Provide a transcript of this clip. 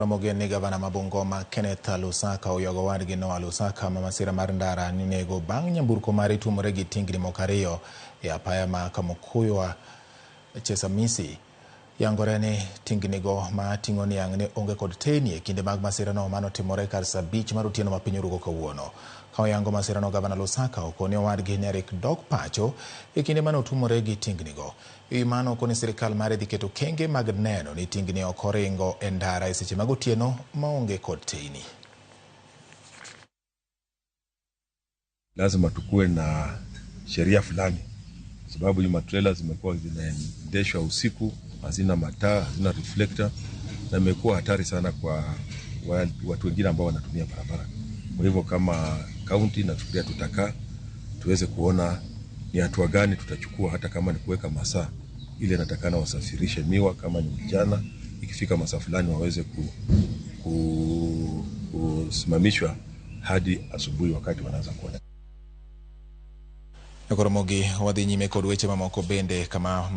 Mogeni gavana ma Bungoma Kenneth Lusaka oyogo wadgi Noah Lusaka ma masira mar ndara ninego bang' nyamburko mare tumore gi tingni moko ariyo e apaya ma Kamukuywa Chesamisi. Yangore ni tingnigo ma ting'o niang' ne onge kod teyni e kinde mag masirano manotimore kar saa 5 mar otieno ma piny orugo kawuono. Ka oyango masirano, gavana Lusaka okone owadgi ni Eric dok pacho e kinde manotumore gi tingnigo. Ewi mano okone sirikal mare dhi keto kenge mag neno ni tingni ok oringo e ndara e seche mag otieno maonge kod teyni. Lazima tukue na sheria fulani, sababu matrela zimekuwa zinaendeshwa usiku, hazina mataa, hazina reflector, na imekuwa hatari sana kwa watu wengine ambao wanatumia barabara. Kwa hivyo kama county nafikiria tutakaa tuweze kuona ni hatua gani tutachukua, hata kama ni kuweka masaa ile natakana wasafirishe miwa kama ni vijana, ikifika masaa fulani waweze kusimamishwa hadi asubuhi wakati wanaanza kuona. Nekoromogi wadhi nyime kod weche mamoko bende kama